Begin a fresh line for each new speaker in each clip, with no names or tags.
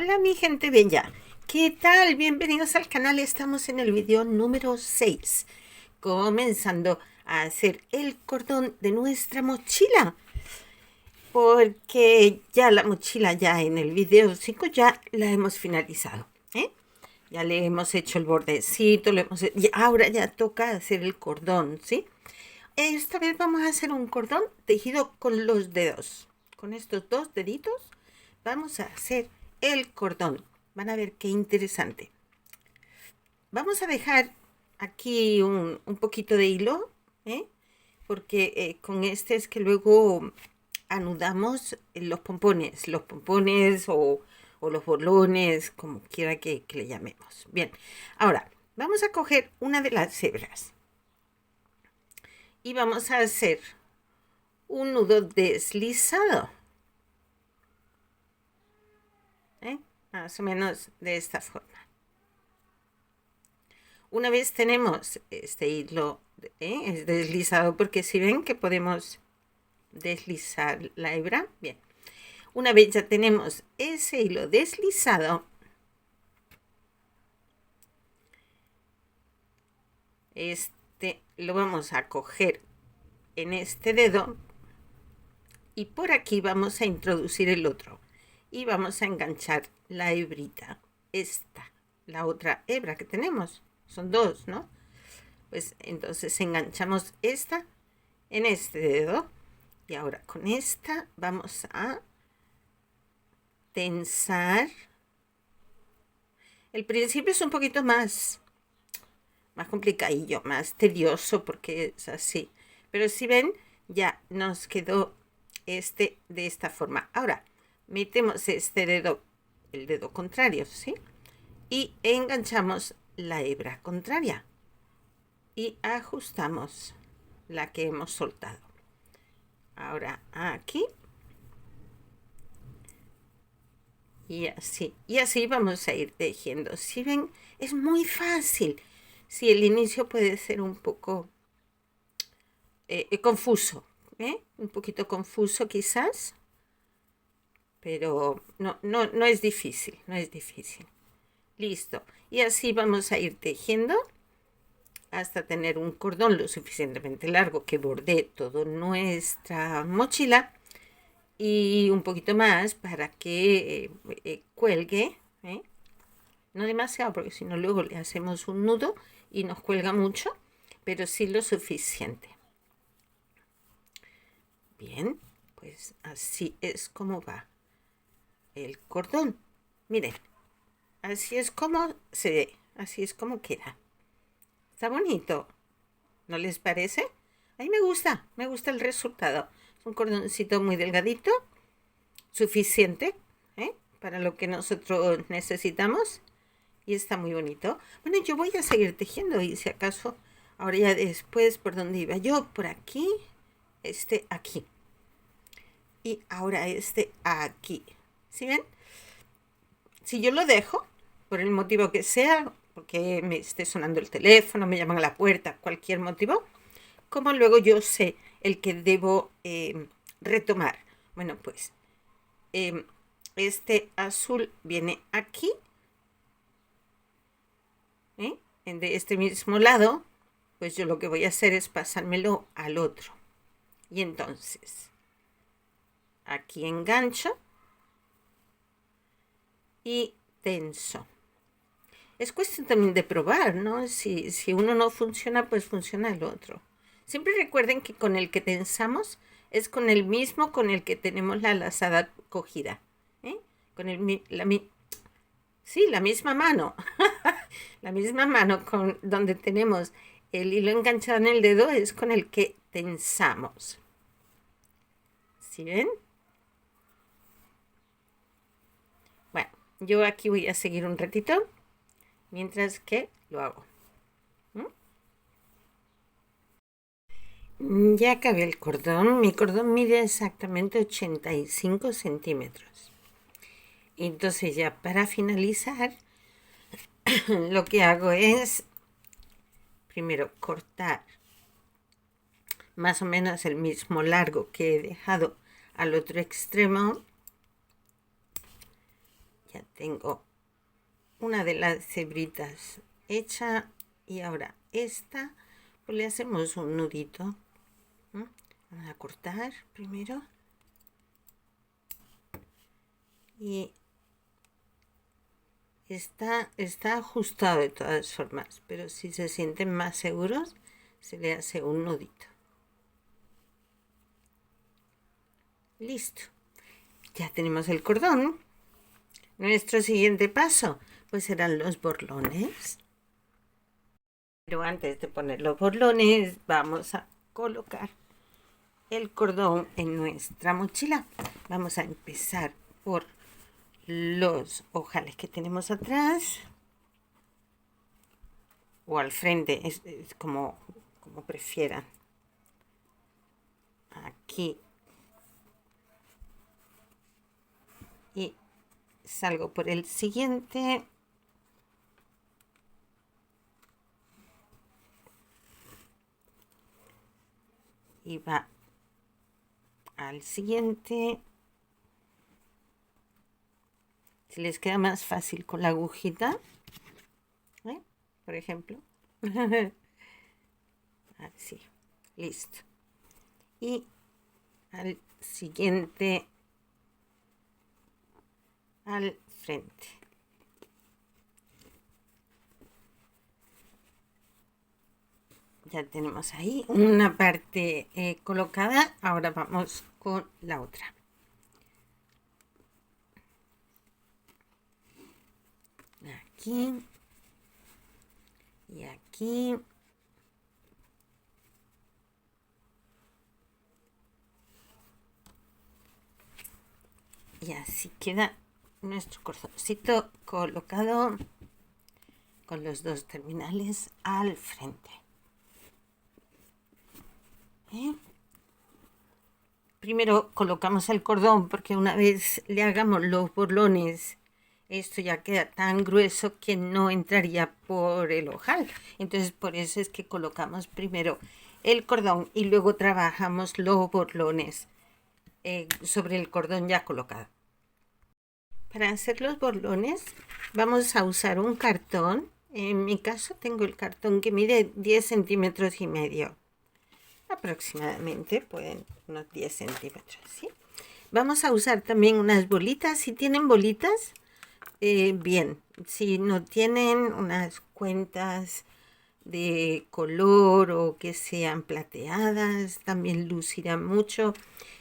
Hola mi gente bella, ¿qué tal? Bienvenidos al canal, estamos en el video número 6, comenzando a hacer el cordón de nuestra mochila, porque ya la mochila ya en el video 5 ya la hemos finalizado, ¿eh? Ya le hemos hecho el bordecito, y ahora ya toca hacer el cordón, ¿sí? Esta vez vamos a hacer un cordón tejido con los dedos, con estos dos deditos vamos a hacer el cordón. Van a ver qué interesante. Vamos a dejar aquí un poquito de hilo, ¿eh? Porque con este es que luego anudamos los pompones o los bolones, como quiera que le llamemos. Bien, ahora vamos a coger una de las hebras y vamos a hacer un nudo deslizado, ¿eh? Más o menos de esta forma. Una vez tenemos este hilo es deslizado, porque si ven que podemos deslizar la hebra, bien. Una vez ya tenemos ese hilo deslizado, lo vamos a coger en este dedo y por aquí vamos a introducir el otro y vamos a enganchar la hebrita, la otra hebra que tenemos, son dos, ¿no? Pues entonces enganchamos esta en este dedo y ahora con esta vamos a tensar. El principio es un poquito más complicadillo, más tedioso porque es así, pero si ven ya nos quedó de esta forma. Ahora metemos este dedo, el dedo contrario, ¿sí? Y enganchamos la hebra contraria y ajustamos la que hemos soltado. Ahora aquí y así vamos a ir tejiendo. Si ven, es muy fácil. Si el inicio puede ser un poco confuso, un poquito confuso quizás, pero no es difícil, no es difícil. Listo, y así vamos a ir tejiendo hasta tener un cordón lo suficientemente largo que bordee toda nuestra mochila y un poquito más para que cuelgue, no demasiado porque si no luego le hacemos un nudo y nos cuelga mucho, pero sí lo suficiente. Bien, pues así es como va el cordón. Miren, así es como se ve, así es como queda. Está bonito, ¿no les parece? A mí me gusta el resultado. Es un cordoncito muy delgadito, suficiente, para lo que nosotros necesitamos. Y está muy bonito. Bueno, yo voy a seguir tejiendo y si acaso, ahora ya después, ¿por dónde iba yo? Por aquí, aquí. Y ahora aquí. ¿Sí ven? Si yo lo dejo, por el motivo que sea, porque me esté sonando el teléfono, me llaman a la puerta, cualquier motivo, como luego yo sé el que debo retomar. Bueno, pues este azul viene aquí, de este mismo lado, pues yo lo que voy a hacer es pasármelo al otro. Y entonces, aquí engancho y tenso. Es cuestión también de probar, ¿no? Si uno no funciona, pues funciona el otro. Siempre recuerden que con el que tensamos es con el mismo con el que tenemos la lazada cogida. Con la misma mano. La misma mano con donde tenemos el hilo enganchado en el dedo es con el que tensamos. ¿Sí ven? Bueno, yo aquí voy a seguir un ratito mientras que lo hago. Ya acabé el cordón. Mi cordón mide exactamente 85 centímetros. Entonces ya para finalizar, lo que hago es primero cortar más o menos el mismo largo que he dejado al otro extremo. Ya tengo una de las hebritas hecha y ahora esta, pues le hacemos un nudito. Vamos a cortar primero y está ajustado de todas formas, pero si se sienten más seguros se le hace un nudito. Listo, ya tenemos el cordón. Nuestro siguiente paso pues serán los borlones. Pero antes de poner los borlones vamos a colocar el cordón en nuestra mochila. Vamos a empezar por los ojales que tenemos atrás o al frente, es como prefieran. Aquí y salgo por el siguiente. Y va al siguiente. Si les queda más fácil con la agujita, por ejemplo. Así, listo. Y al siguiente, al frente. Ya tenemos ahí una parte colocada. Ahora vamos con la otra. Aquí y aquí. Y así queda nuestro cordoncito colocado con los dos terminales al frente. Primero colocamos el cordón porque una vez le hagamos los borlones, esto ya queda tan grueso que no entraría por el ojal. Entonces por eso es que colocamos primero el cordón y luego trabajamos los borlones sobre el cordón ya colocado. Para hacer los borlones vamos a usar un cartón. En mi caso tengo el cartón que mide 10 centímetros y medio. Aproximadamente, pueden unos 10 centímetros, ¿sí? Vamos a usar también unas bolitas. Si tienen bolitas, bien. Si no tienen unas cuentas de color o que sean plateadas, también lucirán mucho.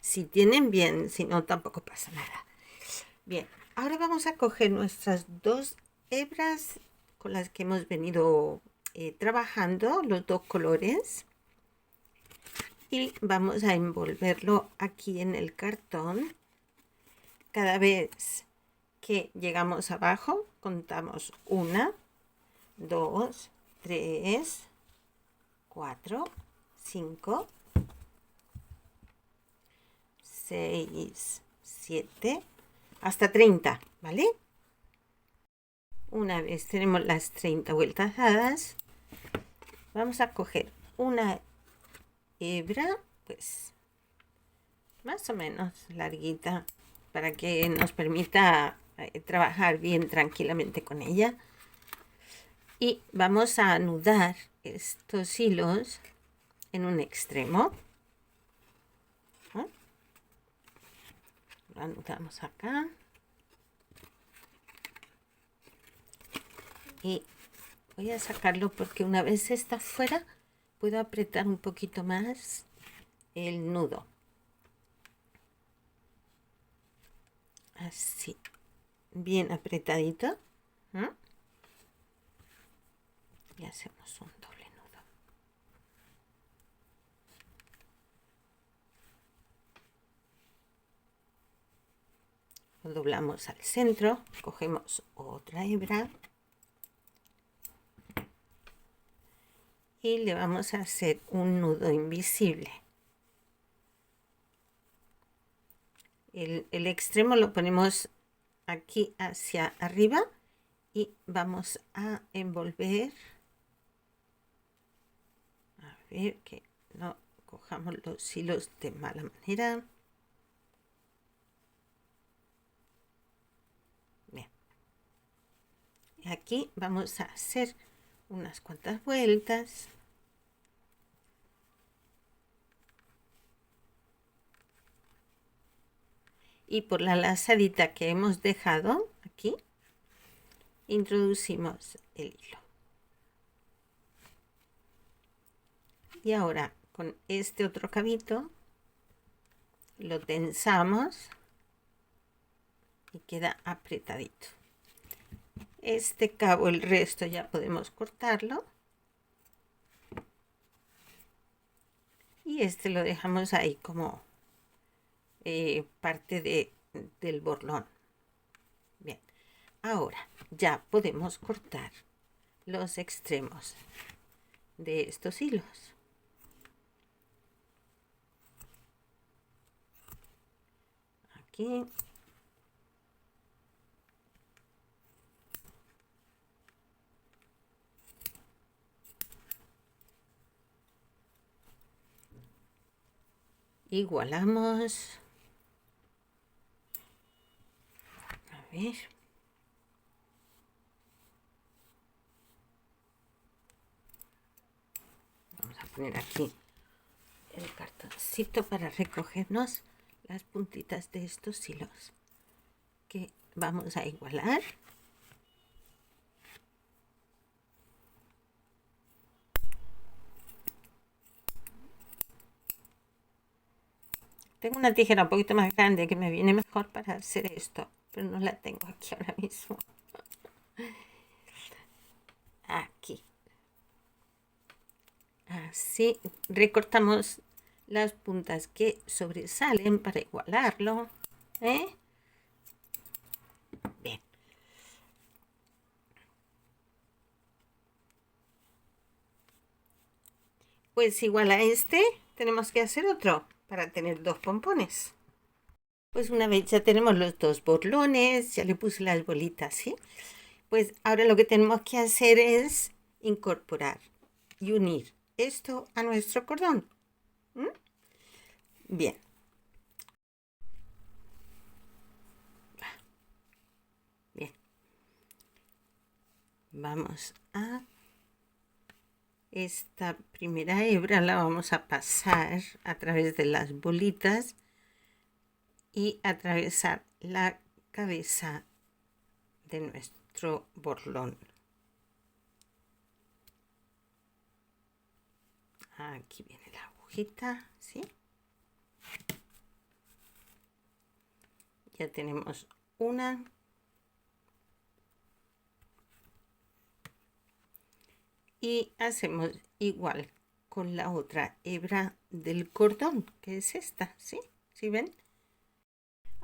Si tienen, bien. Si no, tampoco pasa nada. Bien, ahora vamos a coger nuestras dos hebras con las que hemos venido trabajando, los dos colores. Y vamos a envolverlo aquí en el cartón. Cada vez que llegamos abajo, contamos 1, 2, 3, 4, 5, 6, 7, hasta 30, ¿vale? Una vez tenemos las 30 vueltas dadas, vamos a coger una hebra, pues más o menos larguita, para que nos permita trabajar bien tranquilamente con ella. Y vamos a anudar estos hilos en un extremo. Lo anudamos acá. Y voy a sacarlo porque una vez está fuera, puedo apretar un poquito más el nudo. Así, bien apretadito. Y hacemos un doble nudo. Lo doblamos al centro, cogemos otra hebra y le vamos a hacer un nudo invisible. El extremo lo ponemos aquí hacia arriba y vamos a envolver. A ver que no cojamos los hilos de mala manera. Bien. Aquí vamos a hacer unas cuantas vueltas. Y por la lazadita que hemos dejado aquí, introducimos el hilo. Y ahora con este otro cabito lo tensamos y queda apretadito. Este cabo, el resto ya podemos cortarlo. Y este lo dejamos ahí como parte del borlón. Bien, ahora ya podemos cortar los extremos de estos hilos. Aquí. Igualamos. A ver. Vamos a poner aquí el cartoncito para recogernos las puntitas de estos hilos que vamos a igualar. Tengo una tijera un poquito más grande que me viene mejor para hacer esto, pero no la tengo aquí ahora mismo. Aquí. Así recortamos las puntas que sobresalen para igualarlo. Bien. Pues igual a este tenemos que hacer otro para tener dos pompones. Pues una vez ya tenemos los dos borlones, ya le puse las bolitas, ¿sí? Pues ahora lo que tenemos que hacer es incorporar y unir esto a nuestro cordón. Bien. Bien. Vamos a esta primera hebra, la vamos a pasar a través de las bolitas y atravesar la cabeza de nuestro borlón. Aquí viene la agujita, ¿sí? Ya tenemos una. Y hacemos igual con la otra hebra del cordón, que es esta, ¿sí? ¿Sí ven?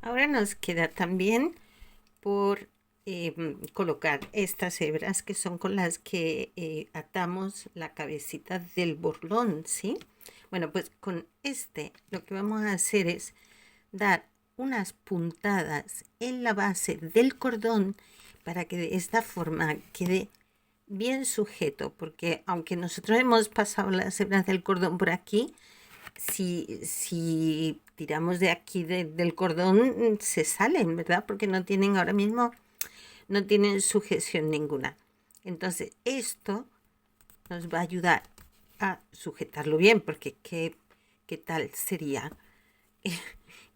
Ahora nos queda también por colocar estas hebras que son con las que atamos la cabecita del borlón, ¿sí? Bueno, pues con este lo que vamos a hacer es dar unas puntadas en la base del cordón para que de esta forma quede bien sujeto, porque aunque nosotros hemos pasado las hebras del cordón por aquí, si tiramos de aquí del cordón se salen, ¿verdad? Porque no tienen ahora mismo, no tienen sujeción ninguna. Entonces esto nos va a ayudar a sujetarlo bien, porque qué tal sería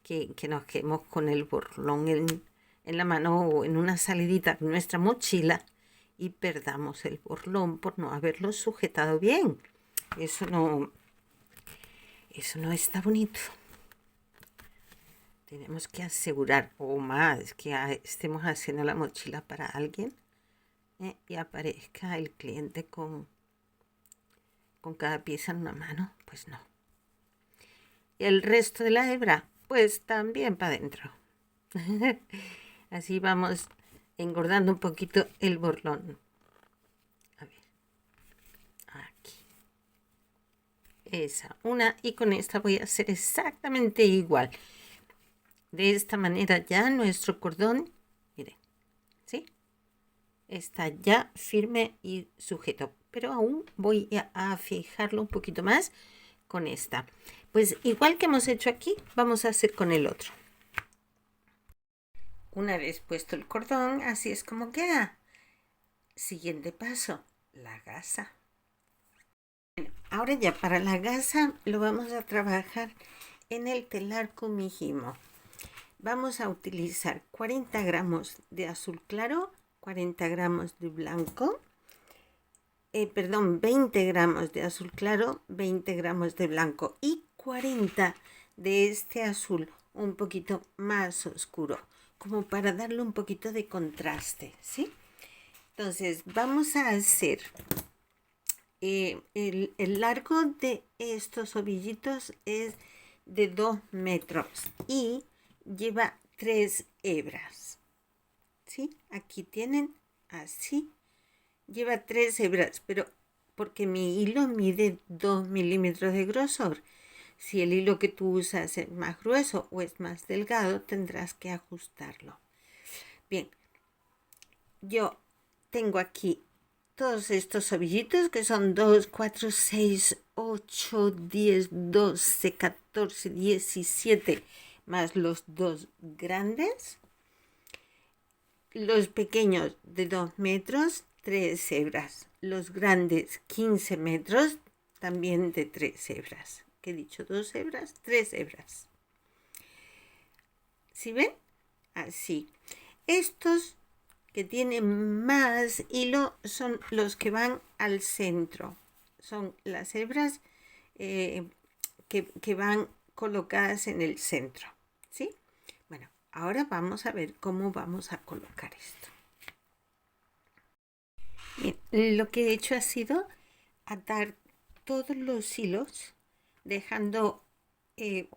que nos quedemos con el borlón en la mano o en una salidita de nuestra mochila y perdamos el borlón por no haberlo sujetado bien. Eso no está bonito. Tenemos que asegurar, o más, que estemos haciendo la mochila para alguien y aparezca el cliente con cada pieza en una mano. Pues no. Y el resto de la hebra, pues también para adentro. Así vamos engordando un poquito el borlón. A ver. Aquí. Esa, una. Y con esta voy a hacer exactamente igual. De esta manera ya nuestro cordón, miren, ¿sí? Está ya firme y sujeto. Pero aún voy a fijarlo un poquito más con esta. Pues igual que hemos hecho aquí, vamos a hacer con el otro. Una vez puesto el cordón, así es como queda. Siguiente paso, la gasa. Bueno, ahora ya para la gasa lo vamos a trabajar en el telar kumihimo. Vamos a utilizar 40 gramos de azul claro, 40 gramos de blanco, 20 gramos de azul claro, 20 gramos de blanco y 40 de este azul un poquito más oscuro, como para darle un poquito de contraste, ¿sí? Entonces vamos a hacer el largo de estos ovillitos es de 2 metros y lleva 3 hebras, ¿sí? Aquí tienen así, lleva 3 hebras, pero porque mi hilo mide 2 milímetros de grosor. Si el hilo que tú usas es más grueso o es más delgado, tendrás que ajustarlo. Bien, yo tengo aquí todos estos ovillitos que son 2, 4, 6, 8, 10, 12, 14, 17, más los 2 grandes. Los pequeños de 2 metros, 3 hebras. Los grandes, 15 metros, también de 3 hebras. ¿Qué he dicho? 2 hebras, 3 hebras. ¿Sí ven? Así. Estos que tienen más hilo son los que van al centro. Son las hebras que van colocadas en el centro. ¿Sí? Bueno, ahora vamos a ver cómo vamos a colocar esto. Bien, lo que he hecho ha sido atar todos los hilos dejando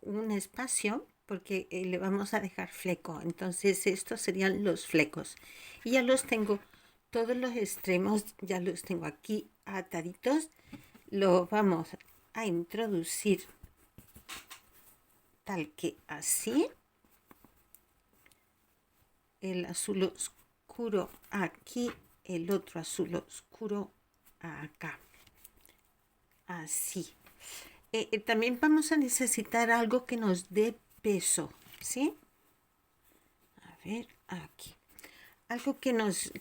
un espacio porque le vamos a dejar fleco. Entonces estos serían los flecos. Y ya los tengo, todos los extremos ya los tengo aquí ataditos. Lo vamos a introducir tal que así. El azul oscuro aquí, el otro azul oscuro acá. Así. También vamos a necesitar algo que nos dé peso, ¿sí? A ver, aquí. Algo que nos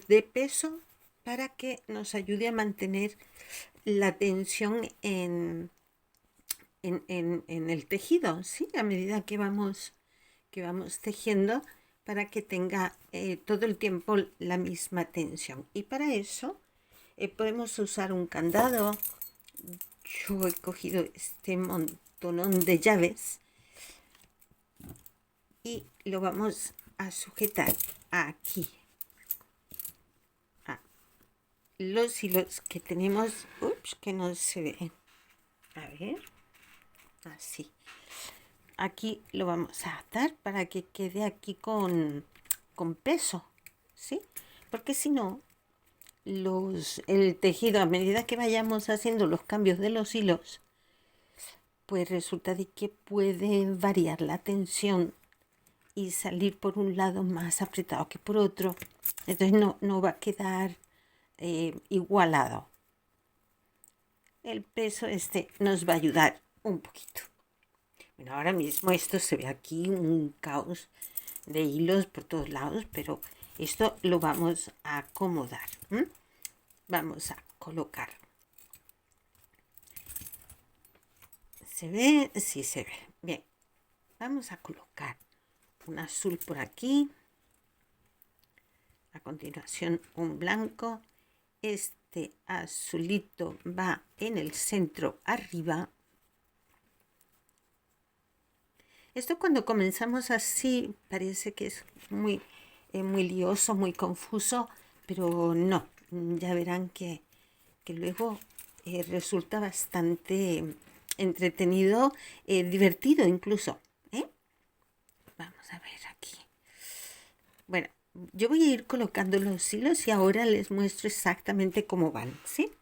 dé peso para que nos ayude a mantener la tensión en el tejido, ¿sí? A medida que vamos tejiendo para que tenga todo el tiempo la misma tensión. Y para eso podemos usar un candado. Yo he cogido este montonón de llaves y lo vamos a sujetar aquí. Los hilos que tenemos, que no se ven. A ver, así. Aquí lo vamos a atar para que quede aquí con peso, ¿sí? Porque si no, el tejido, a medida que vayamos haciendo los cambios de los hilos, pues resulta de que puede variar la tensión y salir por un lado más apretado que por otro. Entonces no va a quedar igualado. El peso nos va a ayudar un poquito. Bueno, ahora mismo esto se ve aquí un caos de hilos por todos lados, pero esto lo vamos a acomodar. Vamos a colocar. ¿Se ve? Sí, se ve. Bien, vamos a colocar un azul por aquí. A continuación un blanco. Este azulito va en el centro arriba. Esto cuando comenzamos así parece que es muy lioso, muy confuso, pero no, ya verán que luego resulta bastante entretenido, divertido incluso. Vamos a ver aquí. Bueno, yo voy a ir colocando los hilos y ahora les muestro exactamente cómo van, ¿sí?